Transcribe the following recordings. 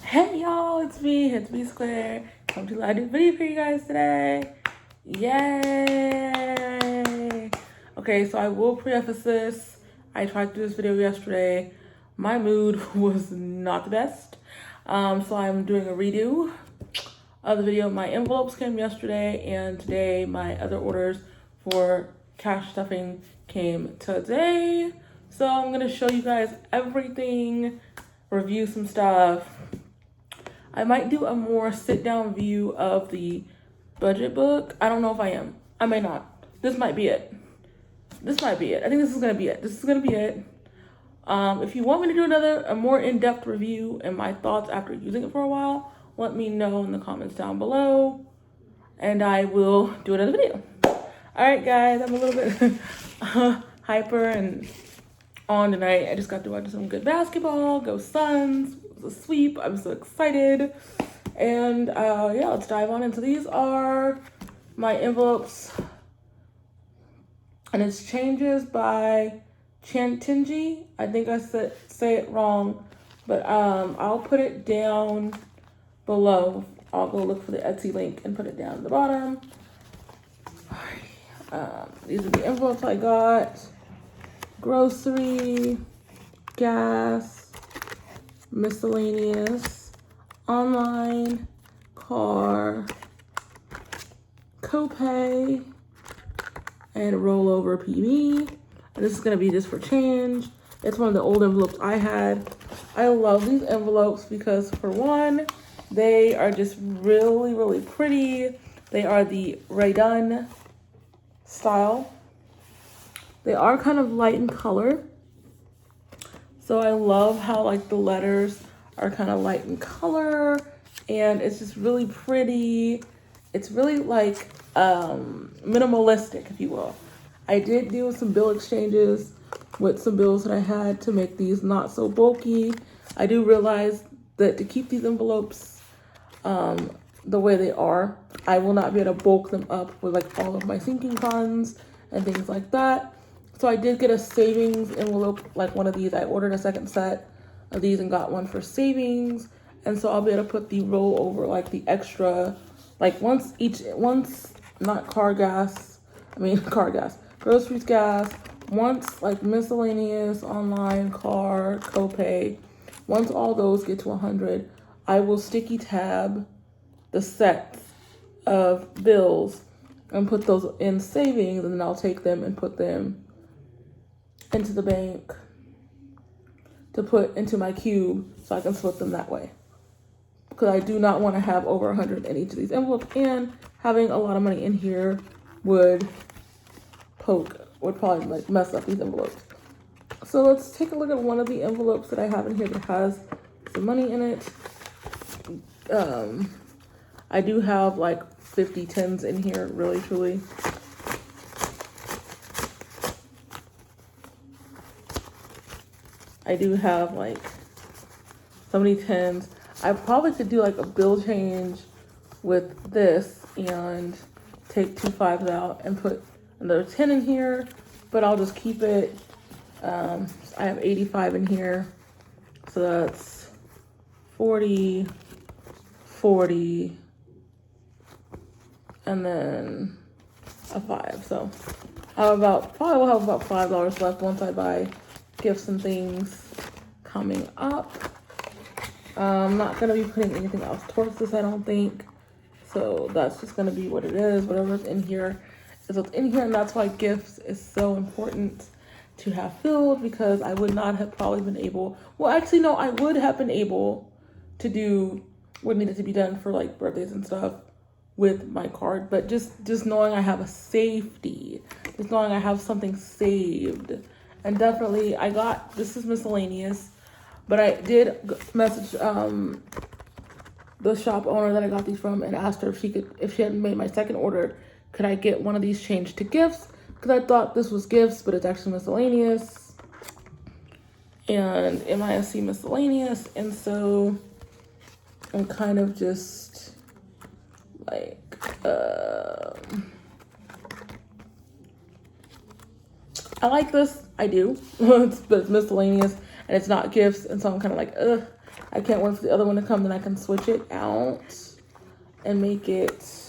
Hey y'all, it's me, Square. Come to a new video for you guys today. Yay! Okay, so I will preface this. I tried to do this video yesterday. My mood was not the best. So I'm doing a redo of the video. My envelopes came yesterday, and today my other orders for cash stuffing came today. So I'm gonna show you guys everything, review some stuff. I might do a more sit-down view of the budget book. I don't know if I am. I may not. This might be it. I think this is gonna be it. If you want me to do a more in-depth review and my thoughts after using it for a while, let me know in the comments down below, and I will do another video. All right, guys, I'm a little bit hyper and on tonight. I just got to watch some good basketball. Go Suns. It was a sweep. I'm so excited. And yeah, let's dive on in. So these are my envelopes, and it's changes by Chantinge. I think I say it wrong, but I'll put it down below. I'll go look for the Etsy link and put it down at the bottom. These are the envelopes I got. Grocery, gas, miscellaneous, online, car, copay, and rollover PB. And this is gonna be just for change. It's one of the old envelopes I had. I love these envelopes because, for one, they are just really, really pretty. They are the Raydun style. They are kind of light in color. So I love how like the letters are kind of light in color, and it's just really pretty. It's really like minimalistic, if you will. I did do some bill exchanges with some bills that I had to make these not so bulky. I do realize that to keep these envelopes the way they are, I will not be able to bulk them up with like all of my sinking funds and things like that. So I did get a savings envelope, like one of these. I ordered a second set of these and got one for savings. And so I'll be able to put the rollover, like the extra, like once, not car gas, groceries gas, once like miscellaneous, online, car, copay, once all those get to 100, I will sticky tab the sets of bills and put those in savings, and then I'll take them and put them into the bank to put into my cube so I can split them that way. Because I do not want to have over 100 in each of these envelopes, and having a lot of money in here would probably like mess up these envelopes. So let's take a look at one of the envelopes that I have in here that has some money in it. I do have like 50 tens in here, really, truly. I do have like so many tens. I probably could do like a bill change with this and take 2 5s out and put another 10 in here, but I'll just keep it. I have 85 in here, so that's 40, 40, and then a 5. So probably will have about $5 left once I buy gifts and things coming up. I'm not gonna be putting anything else towards this, I don't think. So that's just gonna be what it is. Whatever's in here is what's in here, and that's why gifts is so important to have filled, because I would not have probably been able, well, actually, no, I would have been able to do what needed to be done for like birthdays and stuff with my card, but just knowing I have a safety, just knowing I have something saved. And definitely, this is miscellaneous, but I did message the shop owner that I got these from and asked her if she hadn't made my second order, could I get one of these changed to gifts? Because I thought this was gifts, but it's actually miscellaneous. And MISC miscellaneous, and so I'm kind of just like, I like this, I do, but it's miscellaneous and it's not gifts, and so I'm kind of like, I can't wait for the other one to come, then I can switch it out and make it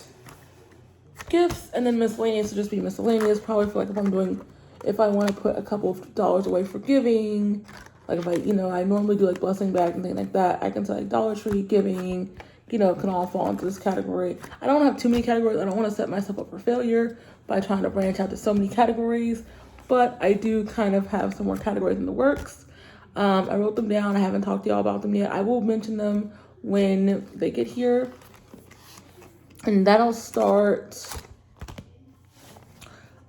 gifts, and then miscellaneous will just be miscellaneous. Probably for like if I want to put a couple of dollars away for giving, like if I normally do like blessing bag and things like that, I can say like Dollar Tree, giving, can all fall into this category. I don't have too many categories. I don't want to set myself up for failure by trying to branch out to so many categories, but I do kind of have some more categories in the works. I wrote them down. I haven't talked to y'all about them yet. I will mention them when they get here. And that'll start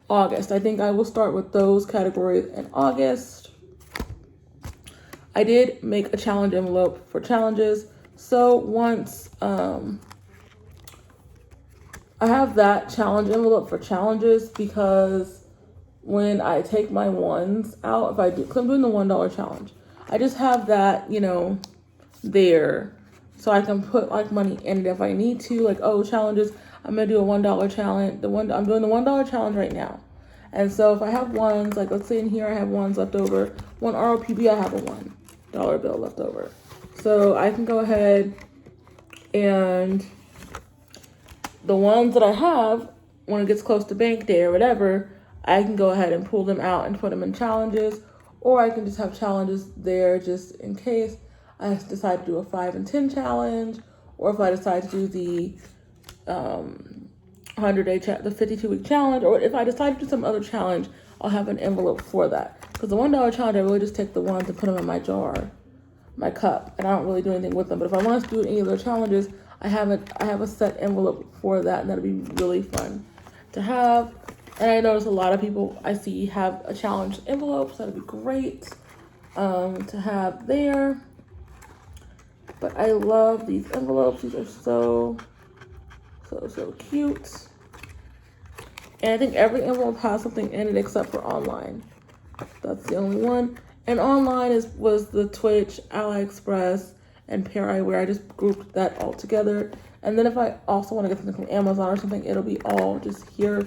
August. I think I will start with those categories in August. I did make a challenge envelope for challenges. So once I have that challenge envelope for challenges, because when I take my ones out, because I'm doing the $1 challenge, I just have that, there. So I can put like money in it if I need to, like, challenges. I'm gonna do a $1 challenge. I'm doing the $1 challenge right now. And so if I have ones, like let's say in here I have ones left over, one ROPB, I have a $1 bill left over. So I can go ahead and the ones that I have, when it gets close to bank day or whatever, I can go ahead and pull them out and put them in challenges, or I can just have challenges there just in case I decide to do a 5 and 10 challenge, or if I decide to do the 100-day, the 52-week challenge, or if I decide to do some other challenge, I'll have an envelope for that. Because the $1 challenge, I really just take the ones and put them in my jar, my cup, and I don't really do anything with them. But if I want to do any of those challenges, I have a set envelope for that, and that'll be really fun to have. And I notice a lot of people I see have a challenge envelope, so that'd be great to have there. But I love these envelopes. These are so cute. And I think every envelope has something in it except for online. That's the only one. And online was the Twitch, AliExpress, and Pair Eyewear. I just grouped that all together. And then if I also want to get something from Amazon or something, it'll be all just here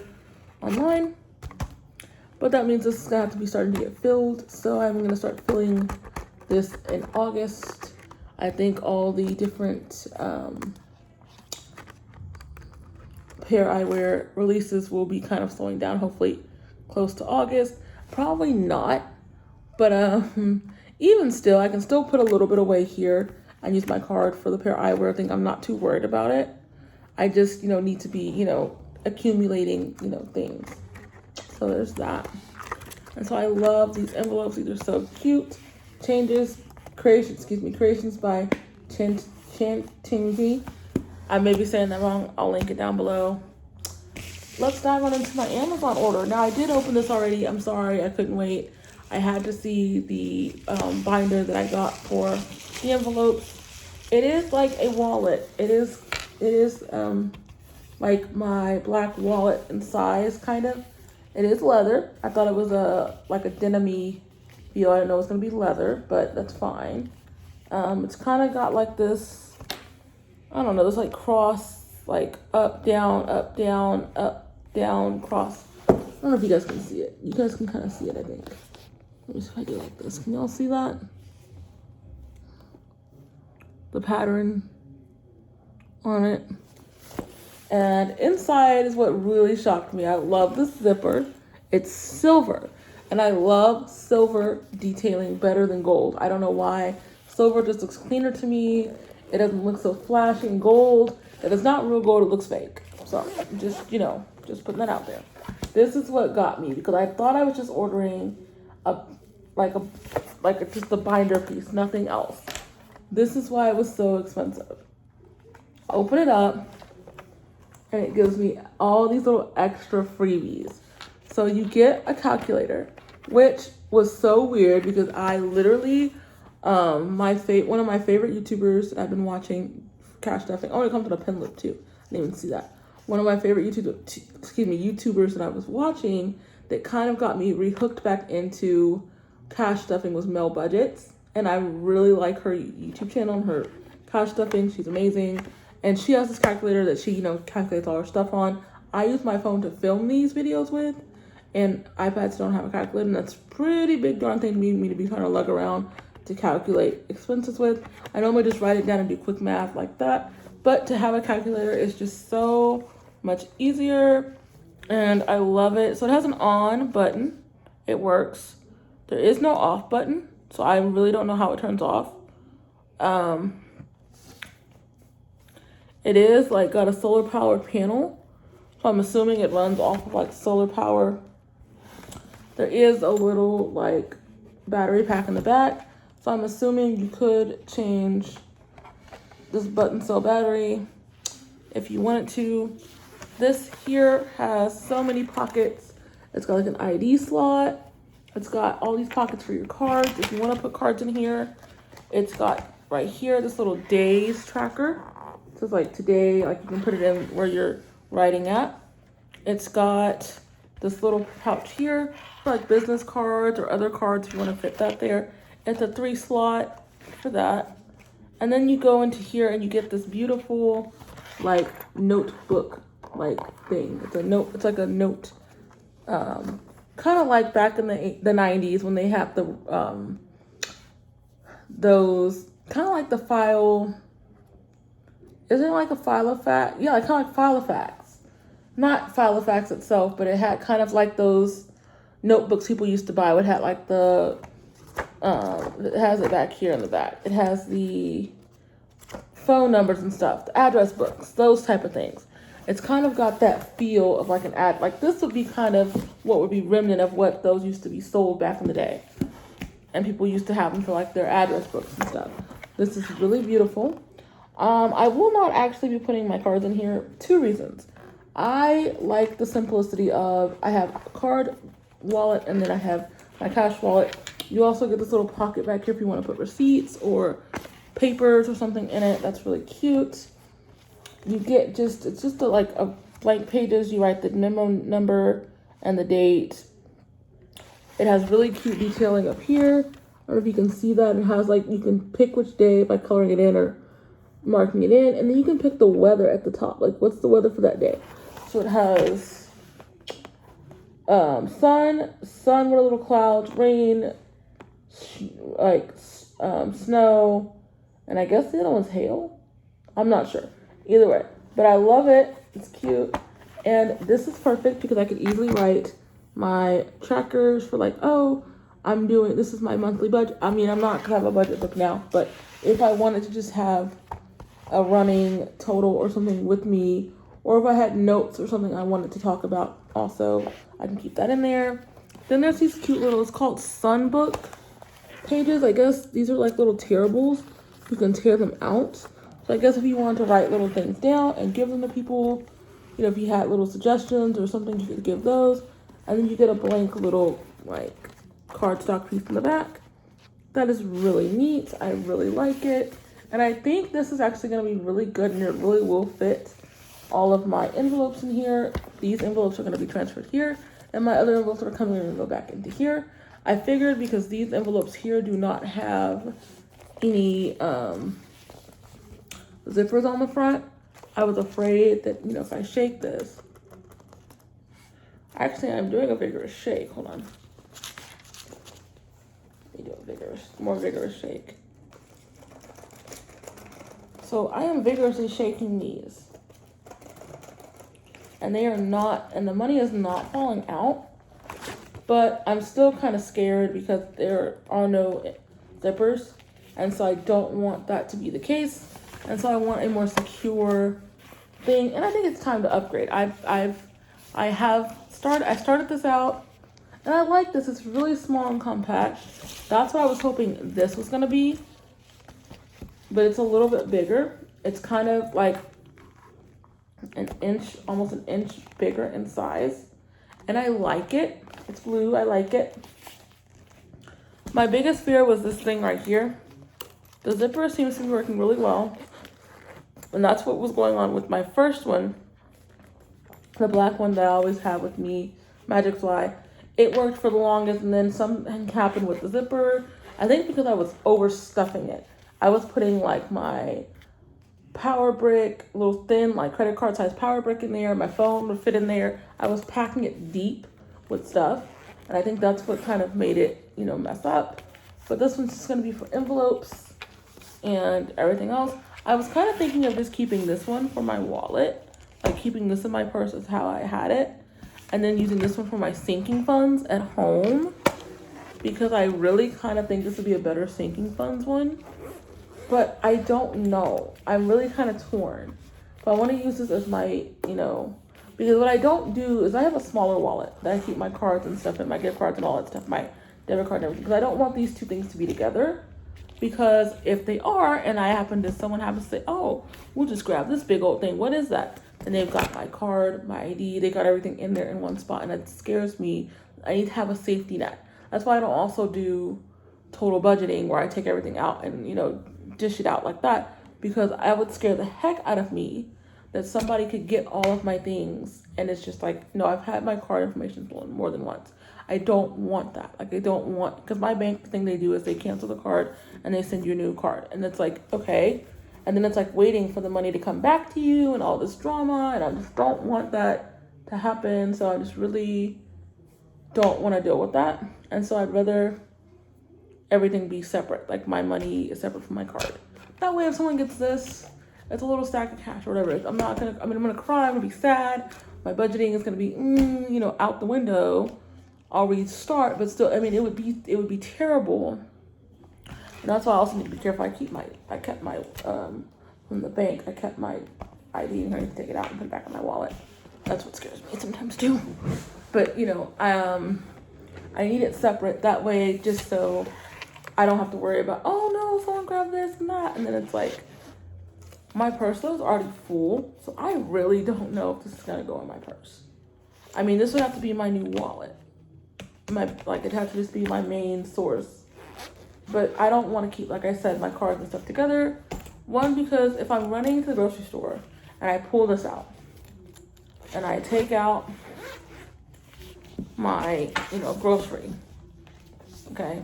online. But that means this is going to have to be starting to get filled. So I'm going to start filling this in August. I think all the different Pair Eyewear releases will be kind of slowing down, hopefully close to August. Probably not, but even still, I can still put a little bit away here and use my card for the Pair Eyewear. I think I'm not too worried about it. I just, need to be, accumulating, things. So there's that. And so I love these envelopes. These are so cute. Creations by Chantinge. I may be saying that wrong. I'll link it down below. Let's dive on into my Amazon order. Now, I did open this already. I'm sorry, I couldn't wait. I had to see the binder that I got for the envelopes. It is like a wallet. It is like my black wallet in size, kind of. It is leather. I thought it was like a denim-y feel. I didn't know it was gonna be leather, but that's fine. It's kind of got like this, I don't know, this like cross, like up, down, cross. I don't know if you guys can see it. You guys can kind of see it, I think. Let me see if I do like this. Can y'all see that? The pattern on it. And inside is what really shocked me. I love this zipper. It's silver. And I love silver detailing better than gold. I don't know why. Silver just looks cleaner to me. It doesn't look so flashy. And gold, if it's not real gold, it looks fake. So just putting that out there. This is what got me, because I thought I was just ordering just a binder piece, nothing else. This is why it was so expensive. Open it up, and it gives me all these little extra freebies. So you get a calculator, which was so weird because I literally, one of my favorite YouTubers that I've been watching, Cash Stuffing. Oh, it comes with a pen loop too. I didn't even see that. One of my favorite YouTubers that I was watching that kind of got me rehooked back into Cash Stuffing was Mel Budgets. And I really like her YouTube channel and her Cash Stuffing. She's amazing. And she has this calculator that she, calculates all her stuff on. I use my phone to film these videos with, and iPads don't have a calculator, and that's a pretty big darn thing to me to be trying to lug around to calculate expenses with. I normally just write it down and do quick math like that, but to have a calculator is just so much easier, and I love it. So it has an on button. It works. There is no off button, so I really don't know how it turns off. It is like got a solar powered panel, so I'm assuming it runs off of like solar power. There is a little like battery pack in the back, so I'm assuming you could change this button cell battery if you wanted to. This here has so many pockets. It's got like an ID slot. It's got all these pockets for your cards if you want to put cards in here. It's got right here this little days tracker. So it's like today, like you can put it in where you're writing at. It's got this little pouch here for like business cards or other cards if you want to fit that there. It's a 3 slot for that. And then you go into here and you get this beautiful like notebook like thing. It's a note, it's like a note, kind of like back in the 90s when they have the those kind of like the file. Isn't it like a Filofax? Yeah, like kind of like Filofax. Not Filofax itself, but it had kind of like those notebooks people used to buy. It had like the, it has it back here in the back. It has the phone numbers and stuff, the address books, those type of things. It's kind of got that feel of like an ad. Like this would be kind of what would be remnant of what those used to be sold back in the day. And people used to have them for like their address books and stuff. This is really beautiful. I will not actually be putting my cards in here. 2 reasons. I like the simplicity of, I have a card wallet and then I have my cash wallet. You also get this little pocket back here if you want to put receipts or papers or something in it. That's really cute. You get just, it's just like a blank pages. You write the memo number and the date. It has really cute detailing up here. I don't know if you can see that. It has like, you can pick which day by coloring it in or marking it in, and then you can pick the weather at the top, like what's the weather for that day. So it has sun with a little clouds, rain, snow, and I guess the other one's hail. I'm not sure. Either way, but I love it. It's cute, and this is perfect because I could easily write my trackers for like, oh, this is my monthly budget. I mean, I'm not gonna have a budget book now, but if I wanted to just have a running total or something with me, or if I had notes or something I wanted to talk about also, I can keep that in there. Then there's these cute little, it's called Sunbook pages. I guess these are like little tearables. You can tear them out. So I guess if you wanted to write little things down and give them to people, you know, if you had little suggestions or something, you could give those. And then you get a blank little like cardstock piece in the back. That is really neat. I really like it. And I think this is actually going to be really good, and it really will fit all of my envelopes in here. These envelopes are going to be transferred here, and my other envelopes are coming in and go back into here. I figured because these envelopes here do not have any zippers on the front, I was afraid that, you know, if I shake this, actually I'm doing a vigorous shake. Hold on. Let me do a more vigorous shake. So I am vigorously shaking these, and they are not, and the money is not falling out, but I'm still kind of scared because there are no zippers, and so I don't want that to be the case, and so I want a more secure thing, and I think it's time to upgrade. I started this out, and I like this. It's really small and compact. That's what I was hoping this was gonna be. But it's a little bit bigger. It's kind of like an inch, almost an inch bigger in size. And I like it. It's blue, I like it. My biggest fear was this thing right here. The zipper seems to be working really well. And that's what was going on with my first one. The black one that I always have with me, Magic Fly. It worked for the longest, and then something happened with the zipper. I think because I was overstuffing it. I was putting like my power brick, little thin like credit card size power brick in there. My phone would fit in there. I was packing it deep with stuff. And I think that's what kind of made it, you know, mess up. but this one's just going to be for envelopes and everything else. I was kind of thinking of just keeping this one for my wallet, like keeping this in my purse is how I had it, and then using this one for my sinking funds at home, because I really kind of think this would be a better sinking funds one, but I don't know. I'm really kind of torn, but I want to use this as my, because what I don't do is I have a smaller wallet that I keep my cards and stuff in, my gift cards and all that stuff, my debit card and everything, because I don't want these two things to be together. Because if they are, and someone happens to say, oh, we'll just grab this big old thing, what is that? And they've got my card, my ID, they got everything in there in one spot, and it scares me. I need to have a safety net. That's why I don't also do total budgeting where I take everything out and, dish it out like that, because I would scare the heck out of me that somebody could get all of my things, and it's just like, no, I've had my card information stolen more than once. I don't want that. Like, I don't want, because my bank, the thing they do is they cancel the card and they send you a new card. And it's like, okay. And then it's like waiting for the money to come back to you and all this drama. And I just don't want that to happen. So I just really don't want to deal with that. And so I'd rather everything be separate. Like, my money is separate from my card. That way, if someone gets this, it's a little stack of cash or whatever. I'm going to cry. I'm going to be sad. My budgeting is going to be, out the window. I'll restart, but still, it would be terrible. And that's why I also need to be careful. I kept my from the bank, I kept my ID and I need to take it out and put it back in my wallet. That's what scares me sometimes too. But I need it separate that way, just so I don't have to worry about, oh no, someone grabbed this and that, and then it's like my purse though is already full, so I really don't know if this is gonna go in my purse. This would have to be my new wallet. It'd have to just be my main source. But I don't want to keep, like I said, my cards and stuff together. One, because if I'm running to the grocery store and I pull this out and I take out my, grocery, okay?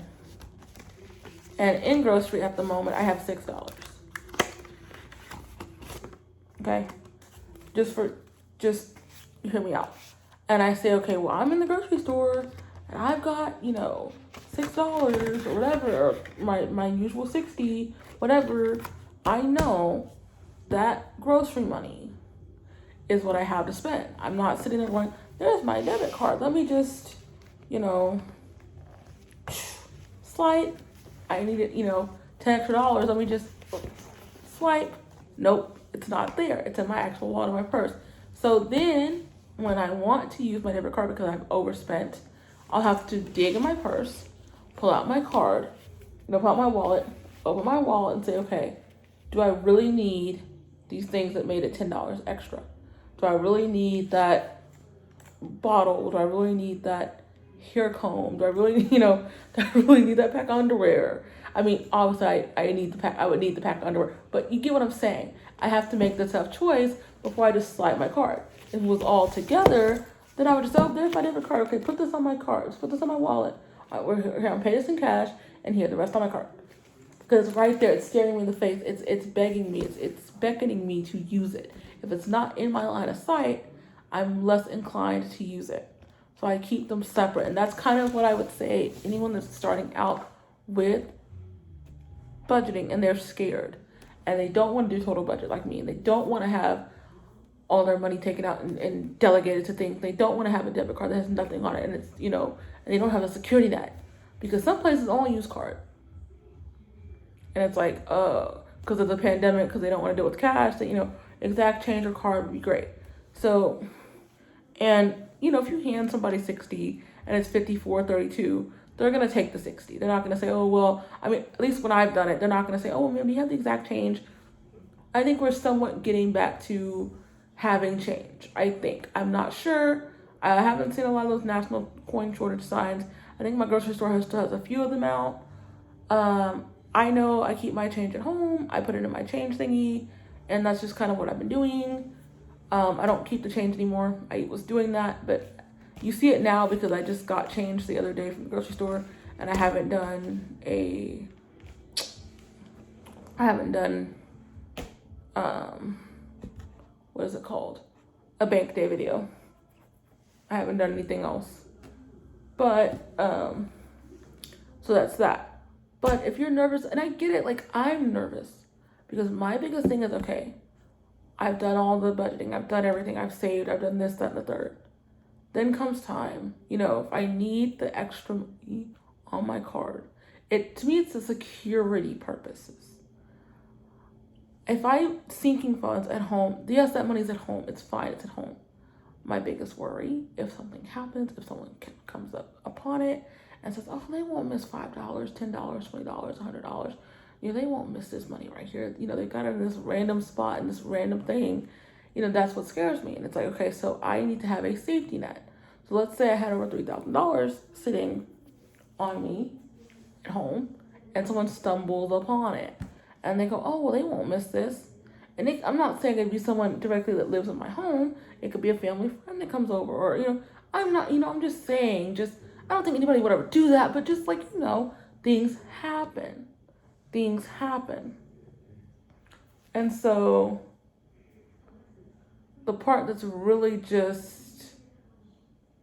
And in grocery at the moment, I have $6. Okay? Just hear me out. And I say, okay, well, I'm in the grocery store and I've got, $6 or whatever, or my usual 60, whatever. I know that grocery money is what I have to spend. I'm not sitting there going, there's my debit card. Let me just, swipe. I need it, $10 extra. Let me just swipe. Nope, it's not there. It's in my actual wallet in my purse. So then when I want to use my debit card because I've overspent, I'll have to dig in my purse, pull out my card, pull out my wallet, open my wallet and say, okay, do I really need these things that made it $10 extra? Do I really need that bottle? Do I really need that hair comb? Do I really, do I really need that pack of underwear? Obviously I would need the pack of underwear, but you get what I'm saying. I have to make the tough choice before I just slide my card. If it was all together, then I would just, oh, there's my debit card. Okay, put this on my card. Just put this on my wallet. All right, we're here. I'm paying this in cash, and here, the rest on my card. Because right there, it's staring me in the face. It's begging me. It's beckoning me to use it. If it's not in my line of sight, I'm less inclined to use it. So I keep them separate. And that's kind of what I would say. Anyone that's starting out with budgeting and they're scared and they don't want to do total budget like me, and they don't want to have all their money taken out and delegated to things. They don't want to have a debit card that has nothing on it, and it's, and they don't have a security net, because some places only use card. And it's like, because of the pandemic, because they don't want to deal with cash, that, exact change or card would be great. So, and, if you hand somebody 60 and it's 54.32, they're going to take the 60. They're not going to say, oh, well, at least when I've done it, they're not going to say, oh, man, do you have the exact change? I think we're somewhat getting back to having change. I think. I'm not sure. I haven't seen a lot of those national coin shortage signs. I think my grocery store still has a few of them out. I know I keep my change at home. I put it in my change thingy, and that's just kind of what I've been doing. I don't keep the change anymore. I was doing that, but you see it now because I just got change the other day from the grocery store, and I haven't done what is it called? A bank day video. I haven't done anything else. But, so that's that. But if you're nervous, and I get it, like I'm nervous because my biggest thing is, okay, I've done all the budgeting, I've done everything, I've saved, I've done this, that, and the third. Then comes time, if I need the extra money on my card, to me, it's the security purposes. If I'm sinking funds at home, yes, that money's at home, it's fine, it's at home. My biggest worry, if something happens, if someone comes up upon it and says, oh, they won't miss $5, $10, $20, $100, they won't miss this money right here. They got it in this random spot and this random thing. That's what scares me. And it's like, okay, so I need to have a safety net. So let's say I had over $3,000 sitting on me at home and someone stumbles upon it and they go, oh, well, they won't miss this. And I'm not saying it'd be someone directly that lives in my home. It could be a family friend that comes over, or, I'm not, I'm just saying, I don't think anybody would ever do that, but just like, things happen. Things happen. And so the part that's really just,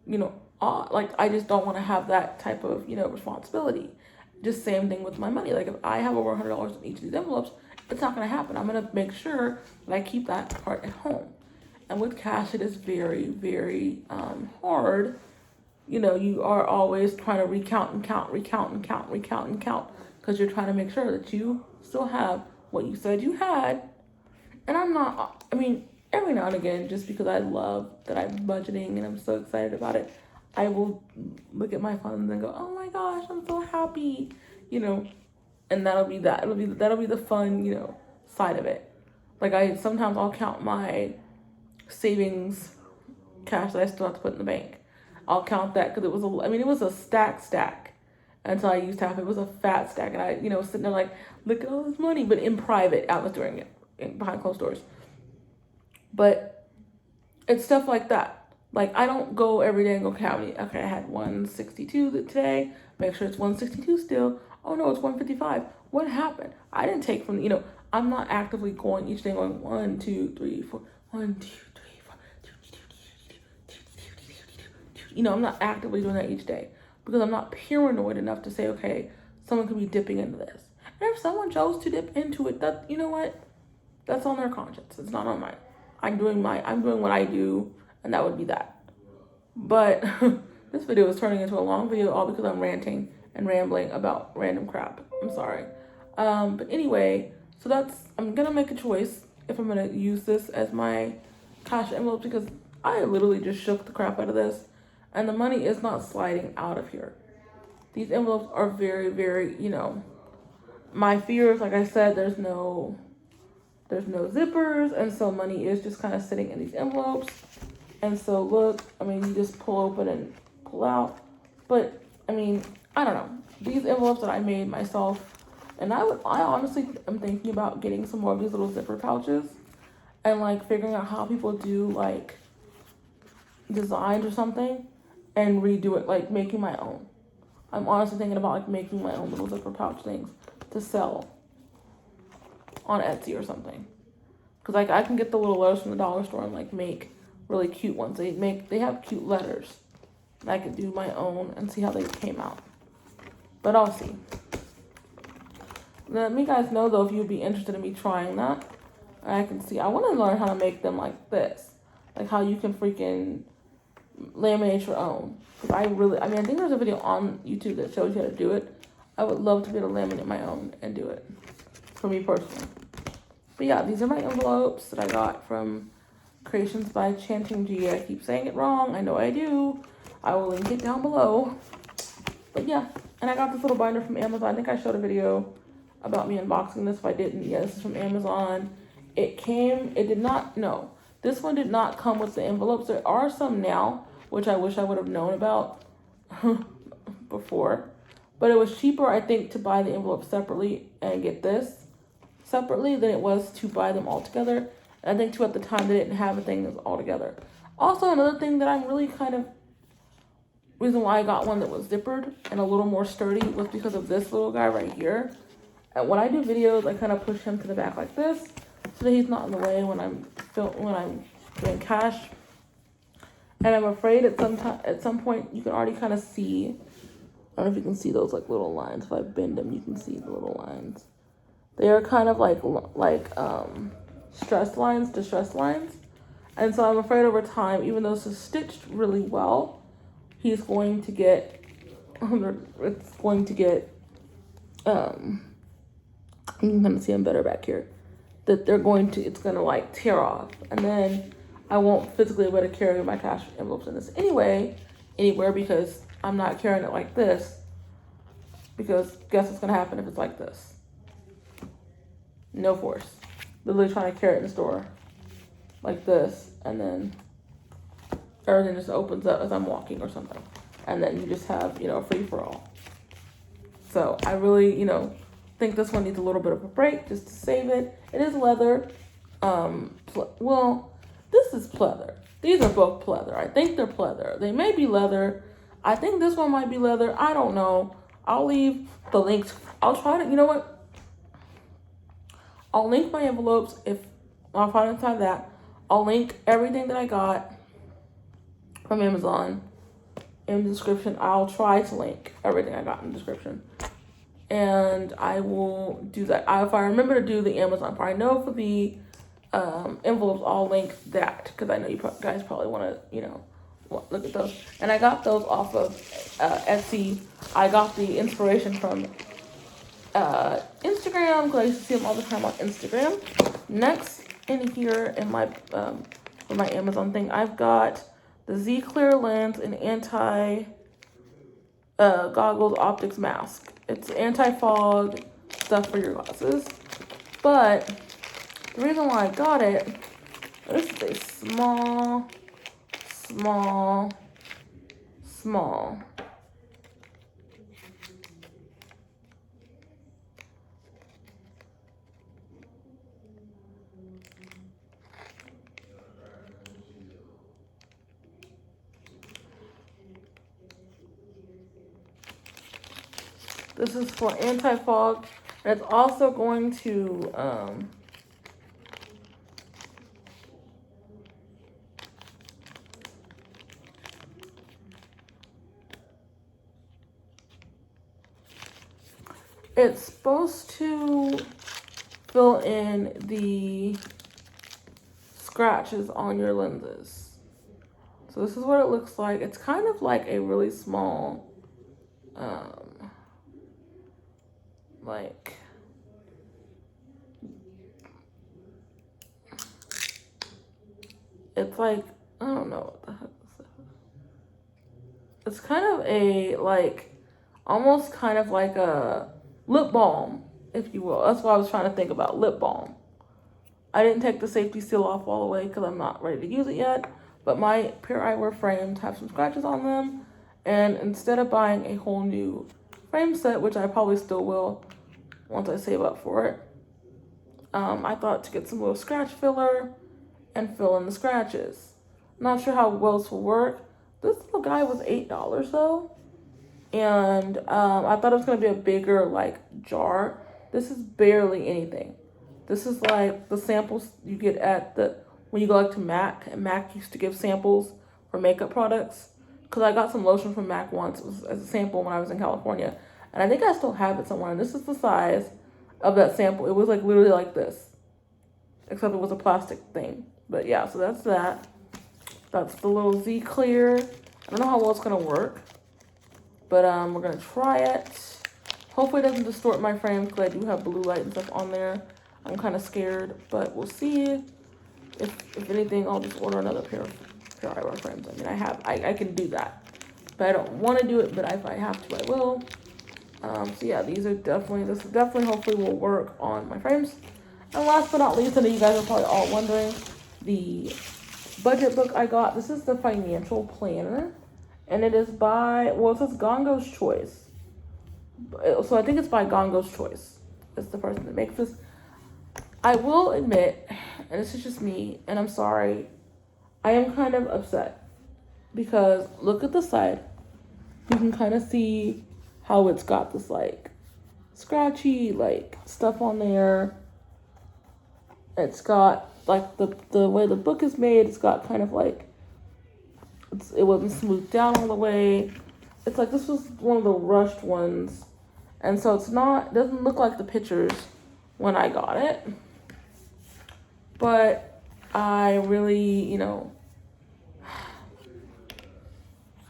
like I just don't want to have that type of, responsibility. Just same thing with my money. Like if I have over $100 in each of these envelopes, it's not going to happen. I'm going to make sure that I keep that part at home. And with cash, it is very, very hard. You are always trying to recount and count, because you're trying to make sure that you still have what you said you had. And every now and again, just because I love that I'm budgeting and I'm so excited about it, I will look at my funds and go, oh my gosh, I'm so happy, and that'll be that. That'll be the fun, side of it. Like sometimes I'll count my savings cash that I still have to put in the bank. I'll count that because it was a stack until I used half. It was a fat stack, and I, was sitting there like, look at all this money, but in private, I was doing it behind closed doors. But it's stuff like that. Like I don't go every day and go count me. Okay, I had 162 today. Make sure it's 162 still. Oh no, it's 155. What happened? I didn't take from I'm not actively going each day going 1, 2, 3, 4, 1, 2, 3, 4. I'm not actively doing that each day because I'm not paranoid enough to say, okay, someone could be dipping into this. And if someone chose to dip into it, that what? That's on their conscience. It's not on mine. I'm doing what I do, and that would be that. But this video is turning into a long video all because I'm ranting and rambling about random crap. I'm sorry. But anyway, so I'm gonna make a choice if I'm gonna use this as my cash envelope because I literally just shook the crap out of this and the money is not sliding out of here. These envelopes are very, very, my fears, like I said, there's no zippers, and so money is just kind of sitting in these envelopes. And so look, you just pull open and pull out. But I don't know. These envelopes that I made myself, and I honestly am thinking about getting some more of these little zipper pouches and like figuring out how people do like designs or something and redo it, like making my own. I'm honestly thinking about like making my own little zipper pouch things to sell on Etsy or something. Cause like I can get the little letters from the dollar store and like make really cute ones. They have cute letters. And I could do my own and see how they came out. But I'll see. Let me guys know though if you'd be interested in me trying that. I can see. I want to learn how to make them like this. Like how you can freaking laminate your own. Cause I think there's a video on YouTube that shows you how to do it. I would love to be able to laminate my own and do it. For me personally. But yeah, these are my envelopes that I got from Creations by Chantinge. I keep saying it wrong. I know I do. I will link it down below. But yeah, and I got this little binder from Amazon. I think I showed a video about me unboxing this. If I didn't, yeah, this is from Amazon. This one did not come with the envelopes. There are some now, which I wish I would have known about before. But it was cheaper, I think, to buy the envelopes separately and get this separately than it was to buy them all together. And I think, too, at the time, they didn't have a thing that's all together. Also, another thing that I'm really reason why I got one that was zippered and a little more sturdy was because of this little guy right here. And when I do videos, I kind of push him to the back like this so that he's not in the way when I'm doing cash. And I'm afraid at some point you can already kind of see I don't know if you can see those like little lines. If I bend them, you can see the little lines. They are kind of like stress lines, distress lines. And so I'm afraid over time, even though this is stitched really well, he's going to get, it's going to get, you can kind of see them better back here, that it's going to like tear off. And then I won't physically be able to carry my cash envelopes in this anywhere, because I'm not carrying it like this. Because guess what's going to happen if it's like this? No force. Literally trying to carry it in the store like this, and then everything just opens up as I'm walking or something. And then you just have, free for all. So I really, think this one needs a little bit of a break just to save it. It is leather. This is pleather. These are both pleather. I think they're pleather. They may be leather. I think this one might be leather. I don't know. I'll leave the links. I'll try to, you know what? I'll link my envelopes if I'll find inside that. I'll link everything that I got from Amazon in the description. I'll try to link everything I got in the description. And I will do that. If I remember to do the Amazon part, I know for the envelopes, I'll link that, because I know you guys probably want to, look at those. And I got those off of Etsy. I got the inspiration from Instagram, because I used to see them all the time on Instagram. Next in here in my for my Amazon thing, I've got the Z Clear lens and anti goggles optics mask. It's anti-fog stuff for your glasses. But the reason why I got it, this is a small. This is for anti-fog. And it's also going to it's supposed to fill in the scratches on your lenses. So this is what it looks like. It's kind of like a really small it's like, I don't know what the heck this is. It's kind of almost kind of like a lip balm, if you will. That's what I was trying to think about, lip balm. I didn't take the safety seal off all the way because I'm not ready to use it yet. But my pair of eyewear frames have some scratches on them. And instead of buying a whole new frame set, which I probably still will once I save up for it, I thought to get some little scratch filler and fill in the scratches. Not sure how well this will work. This little guy was $8 though. And I thought it was going to be a bigger jar. This is barely anything. This is like the samples you get at when you go to MAC. And MAC used to give samples for makeup products. Because I got some lotion from MAC once as a sample when I was in California. And I think I still have it somewhere. And this is the size of that sample. It was literally like this. Except it was a plastic thing. But yeah, so that's that. That's the little Z Clear. I don't know how well it's going to work. But we're going to try it. Hopefully it doesn't distort my frames, because I do have blue light and stuff on there. I'm kind of scared, but we'll see. If anything, I'll just order another pair of eyewear frames. I mean, I can do that. But I don't want to do it, but if I have to, I will. So yeah, this definitely hopefully will work on my frames. And last but not least, I know you guys are probably all wondering, the budget book I got. This is the financial planner. And it is by, it says Gongo's Choice. So I think it's by Gongo's Choice. It's the person that makes this. I will admit, and this is just me, and I'm sorry, I am kind of upset. Because look at the side. You can kind of see how it's got this scratchy stuff on there. It's got the way the book is made, it's got kind of it wasn't smoothed down all the way. It's like this was one of the rushed ones. And so it doesn't look like the pictures when I got it. But I really, I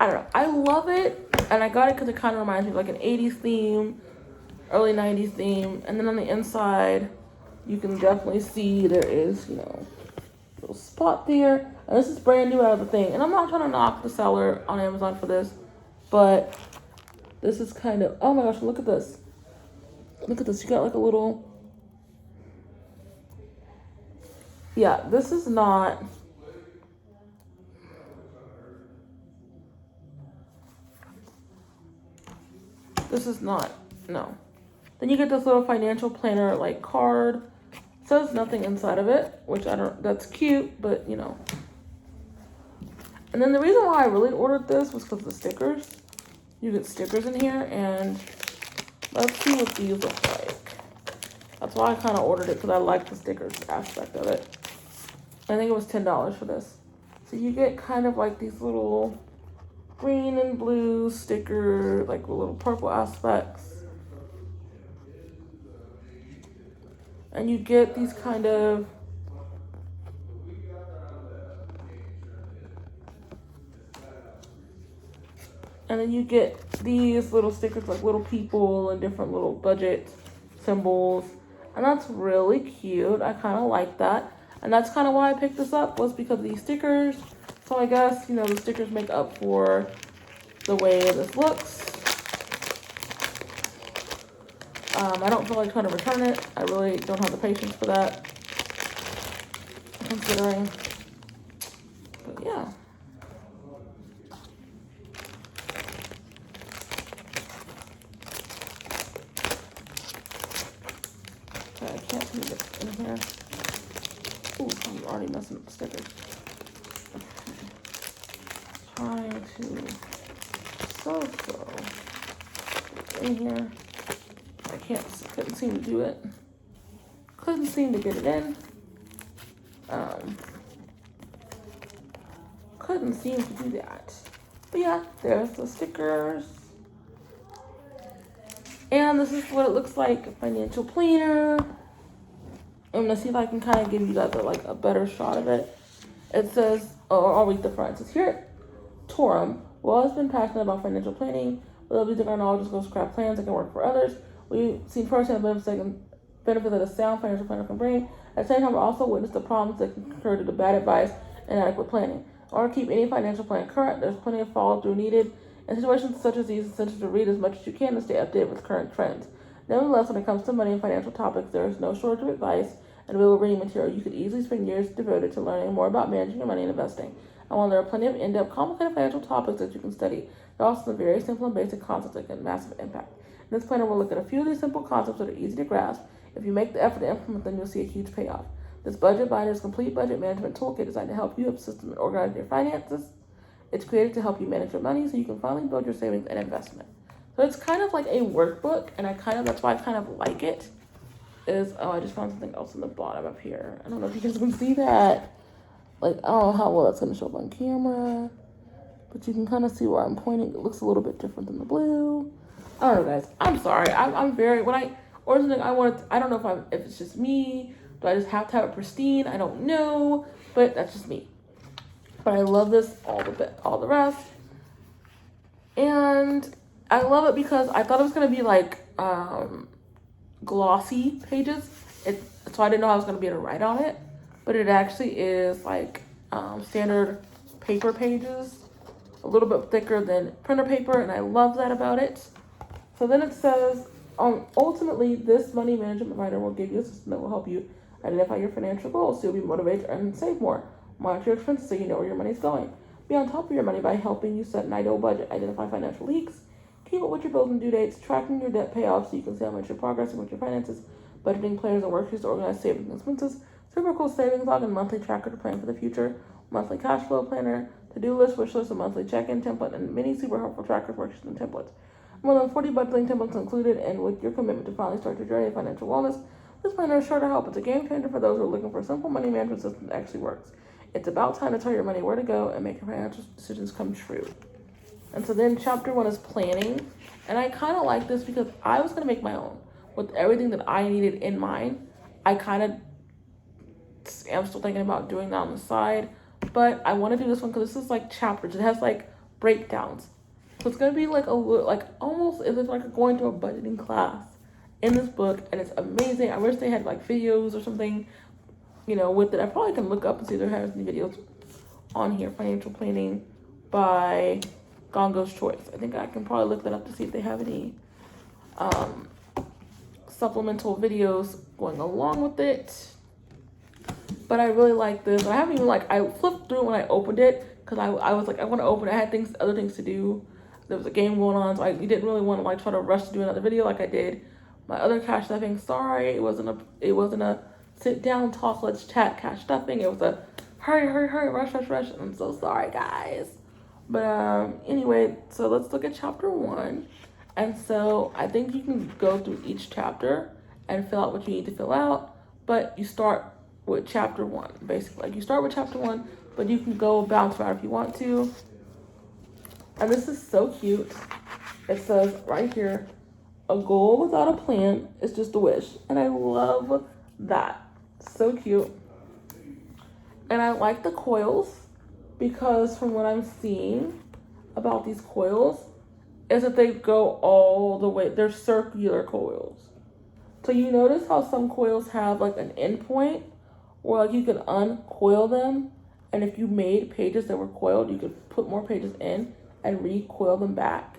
don't know. I love it. And I got it because it kind of reminds me of like an 80s theme, early 90s theme. And then on the inside, you can definitely see there is, a little spot there. And this is brand new out of the thing. And I'm not trying to knock the seller on Amazon for this, but this is kind of, oh my gosh, look at this. Look at this. You got like a little, yeah, this is not, no. Then you get this little financial planner like card. It says nothing inside of it, which that's cute, but And then the reason why I really ordered this was because of the stickers. You get stickers in here, and let's see what these look like. That's why I kind of ordered it, because I like the stickers aspect of it. I think it was $10 for this. So you get kind of like these little green and blue sticker, like little purple aspects. And you get these kind of and then you get these little stickers like little people and different little budget symbols. And that's really cute. I kind of like that. And that's kind of why I picked this up, was because of these stickers. So I guess, the stickers make up for the way this looks. I don't feel like trying to return it. I really don't have the patience for that, considering. But yeah. Okay, I can't see it in here. Ooh, I'm already messing up the stickers. Okay. Trying to in here. Couldn't seem to do it. Couldn't seem to get it in. Couldn't seem to do that. But yeah, there's the stickers. And this is what it looks like, a financial planner. I'm gonna see if I can kind of give you guys a better shot of it. It says, I'll read the front. It says, here at Torum, we've always been passionate about financial planning. We love using our knowledge to go scrap plans that can work for others. We've seen firsthand the benefits that a sound financial planner can bring. At the same time, we also witnessed the problems that can occur due to bad advice and inadequate planning. In order to keep any financial plan current, there's plenty of follow-through needed. In situations such as these, it's essential to read as much as you can to stay updated with current trends. Nevertheless, when it comes to money and financial topics, there is no shortage of advice and available reading material. You could easily spend years devoted to learning more about managing your money and investing. And while there are plenty of in-depth, complicated financial topics that you can study, there are also some very simple and basic concepts that can have massive impact. In this planner, we'll look at a few of these simple concepts that are easy to grasp. If you make the effort to implement them, you'll see a huge payoff. This budget binder is a complete budget management toolkit designed to help you have a system and organize your finances. It's created to help you manage your money so you can finally build your savings and investment. So it's kind of like a workbook, and that's why I kind of like it. I just found something else in the bottom up here. I don't know if you guys can see that. I don't know how well that's going to show up on camera, but you can kind of see where I'm pointing. It looks a little bit different than the blue. I don't know, guys. I'm sorry. I'm very, when I order something, I don't know if it's just me. Do I just have to have it pristine? I don't know, but that's just me. But I love this, all the rest. And I love it because I thought it was going to be glossy pages. So I didn't know I was going to be able to write on it. But it actually is standard paper pages. A little bit thicker than printer paper, and I love that about it. So then it says, ultimately, this money management binder will give you a system that will help you identify your financial goals so you'll be motivated to earn and save more. Monitor your expenses so you know where your money's going. Be on top of your money by helping you set an ideal budget, identify financial leaks, keep up with your bills and due dates, tracking your debt payoffs so you can see how much you're progressing with your finances, budgeting plans and worksheets to organize savings and expenses, super cool savings log and monthly tracker to plan for the future, monthly cash flow planner, to-do list, wish list, a monthly check-in template, and many super helpful trackers, worksheets, and templates. More than 40 budgeting templates included, and with your commitment to finally start your journey of financial wellness, this planner is sure to help. It's a game changer for those who are looking for a simple money management system that actually works. It's about time to tell your money where to go and make your financial decisions come true. And so then chapter 1 is planning. And I kind of like this because I was going to make my own with everything that I needed in mind. I kind of am still thinking about doing that on the side. But I want to do this one because this is like chapters. It has like breakdowns. So it's going to be like a little, like almost as if like going to a budgeting class in this book. And it's amazing. I wish they had like videos or something, with it. I probably can look up and see if there has any videos on here. Financial planning by Gongo's Choice. I think I can probably look that up to see if they have any supplemental videos going along with it. But I really like this. I haven't even I flipped through it when I opened it because I was like, I want to open it. I had other things to do. There was a game going on, so I didn't really want to try to rush to do another video like I did my other cash stuffing. Sorry, it wasn't a sit down talk, let's chat cash stuffing. It was a hurry, rush. I'm so sorry, guys. But anyway, so let's look at chapter 1. And so I think you can go through each chapter and fill out what you need to fill out. But you start with chapter 1, basically. You start with chapter 1, but you can go bounce around if you want to. And this is so cute. It says right here, a goal without a plan is just a wish. And I love that. So cute. And I like the coils because from what I'm seeing about these coils is that they go all the way. They're circular coils. So you notice how some coils have an end point where you could uncoil them. And if you made pages that were coiled, you could put more pages in and recoil them back.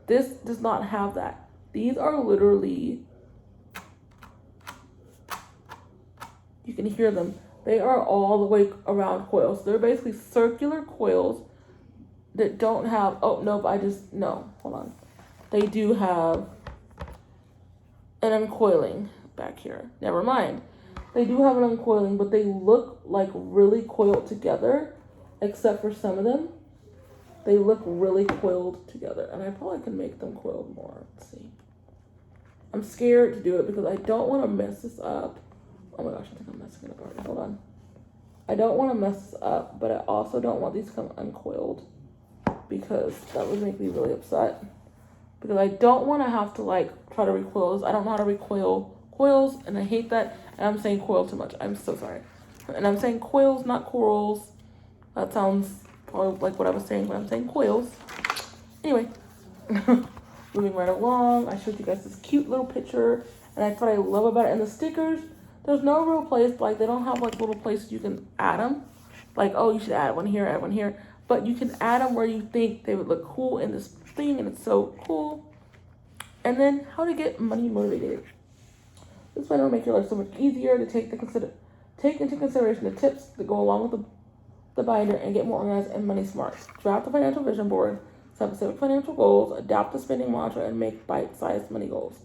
This does not have that. These are literally, you can hear them. They are all the way around coils. They're basically circular coils that don't have, hold on. They do have an uncoiling back here. Never mind. They do have an uncoiling, but they look like really coiled together, except for some of them. They look really coiled together, and I probably can make them coiled more. Let's see. I'm scared to do it because I don't want to mess this up. Oh my gosh, I think I'm messing it up already. Hold on. I don't want to mess this up, but I also don't want these to come uncoiled because that would make me really upset. Because I don't want to have to try to recoil this. I don't know how to recoil coils, and I hate that. And I'm saying coil too much. I'm so sorry. And I'm saying coils, not corals. That sounds probably like what I was saying, but I'm saying coils. Anyway, moving right along. I showed you guys this cute little picture, and that's what I love about it. And the stickers, there's no real place, they don't have little places you can add them. You should add one here, add one here. But you can add them where you think they would look cool in this thing, and it's so cool. And then how to get money motivated. This way will make your life so much easier to take into consideration the tips that go along with the binder and get more organized and money smart. Draft the financial vision board, set specific financial goals, adapt the spending mantra, and make bite-sized money goals.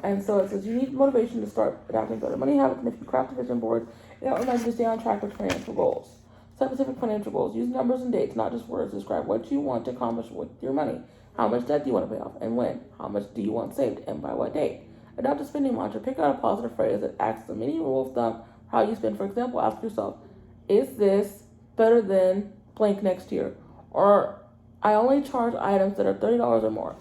And so it says you need motivation to start adapting better money habits, and if you craft a vision board, it reminds you to stay on track with financial goals. Set specific financial goals. Use numbers and dates, not just words. Describe what you want to accomplish with your money. How much debt do you want to pay off and when? How much do you want saved and by what date? Adopt a spending mantra. Pick out a positive phrase that acts as a mini rule of thumb for how you spend. For example, ask yourself, is this better than blank next year? Or I only charge items that are $30 or more.